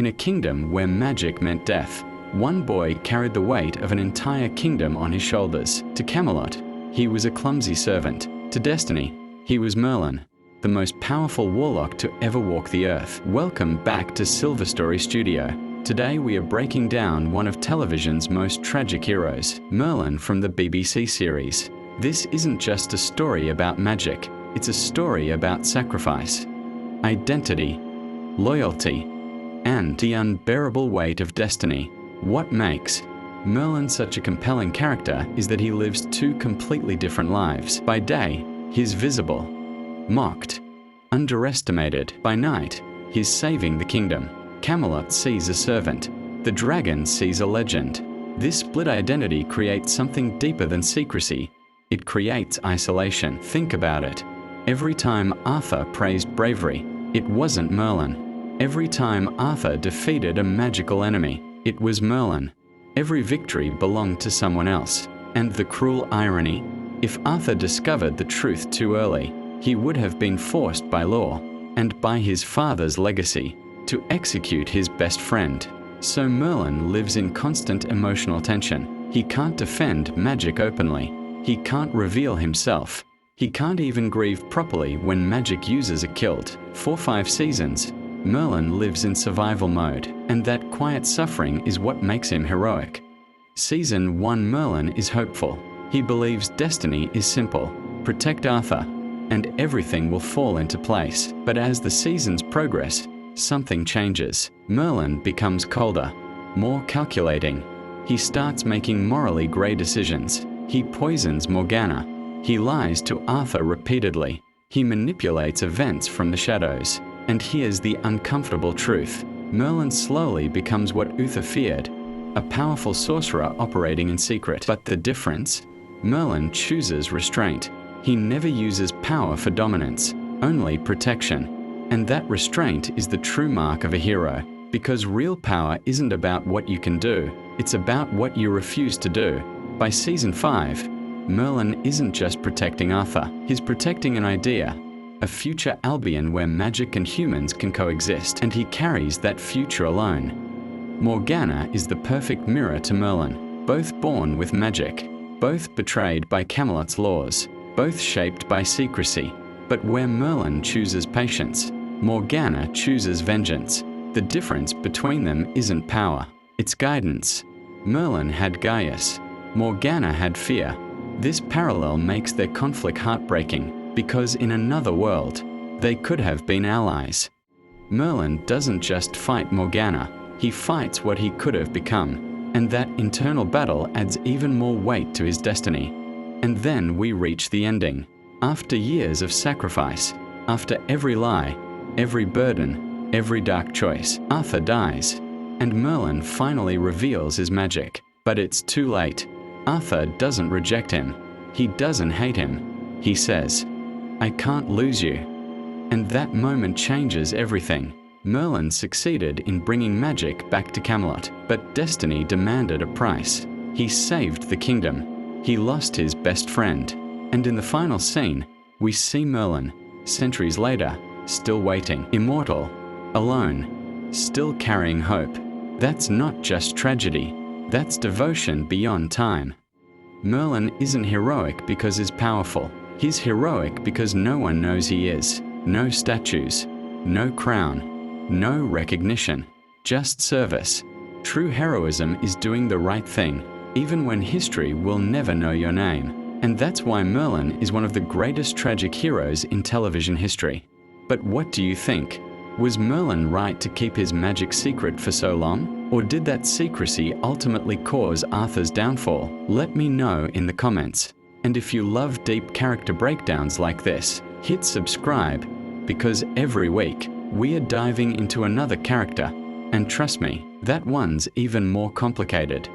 In a kingdom where magic meant death, one boy carried the weight of an entire kingdom on his shoulders. To Camelot, he was a clumsy servant. To destiny, he was Merlin, the most powerful warlock to ever walk the earth. Welcome back to SilverStory Studio. Today we are breaking down one of television's most tragic heroes, Merlin from the BBC series. This isn't just a story about magic, it's a story about sacrifice, identity, loyalty, and the unbearable weight of destiny. What makes Merlin such a compelling character is that he lives two completely different lives. By day, he's visible, mocked, underestimated. By night, he's saving the kingdom. Camelot sees a servant. The dragon sees a legend. This split identity creates something deeper than secrecy. It creates isolation. Think about it. Every time Arthur praised bravery, it wasn't Merlin. Every time Arthur defeated a magical enemy, it was Merlin. Every victory belonged to someone else. And the cruel irony, if Arthur discovered the truth too early, he would have been forced by law, and by his father's legacy, to execute his best friend. So Merlin lives in constant emotional tension. He can't defend magic openly. He can't reveal himself. He can't even grieve properly when magic users are killed. For 5 seasons, Merlin lives in survival mode, and that quiet suffering is what makes him heroic. Season 1 Merlin is hopeful. He believes destiny is simple. Protect Arthur, and everything will fall into place. But as the seasons progress, something changes. Merlin becomes colder, more calculating. He starts making morally grey decisions. He poisons Morgana. He lies to Arthur repeatedly. He manipulates events from the shadows. And here's the uncomfortable truth. Merlin slowly becomes what Uther feared, a powerful sorcerer operating in secret. But the difference? Merlin chooses restraint. He never uses power for dominance, only protection. And that restraint is the true mark of a hero, because real power isn't about what you can do, it's about what you refuse to do. By season 5, Merlin isn't just protecting Arthur, he's protecting an idea. A future Albion where magic and humans can coexist, and he carries that future alone. Morgana is the perfect mirror to Merlin, both born with magic, both betrayed by Camelot's laws, both shaped by secrecy. But where Merlin chooses patience, Morgana chooses vengeance. The difference between them isn't power, it's guidance. Merlin had Gaius, Morgana had fear. This parallel makes their conflict heartbreaking, because in another world, they could have been allies. Merlin doesn't just fight Morgana, he fights what he could have become, and that internal battle adds even more weight to his destiny. And then we reach the ending. After years of sacrifice, after every lie, every burden, every dark choice, Arthur dies, and Merlin finally reveals his magic. But it's too late. Arthur doesn't reject him. He doesn't hate him. He says, "I can't lose you." And that moment changes everything. Merlin succeeded in bringing magic back to Camelot, but destiny demanded a price. He saved the kingdom. He lost his best friend. And in the final scene, we see Merlin, centuries later, still waiting, immortal, alone, still carrying hope. That's not just tragedy, that's devotion beyond time. Merlin isn't heroic because he's powerful. He's heroic because no one knows he is. No statues, no crown, no recognition, just service. True heroism is doing the right thing, even when history will never know your name. And that's why Merlin is one of the greatest tragic heroes in television history. But what do you think? Was Merlin right to keep his magic secret for so long? Or did that secrecy ultimately cause Arthur's downfall? Let me know in the comments. And if you love deep character breakdowns like this, hit subscribe, because every week we are diving into another character. And trust me, that one's even more complicated.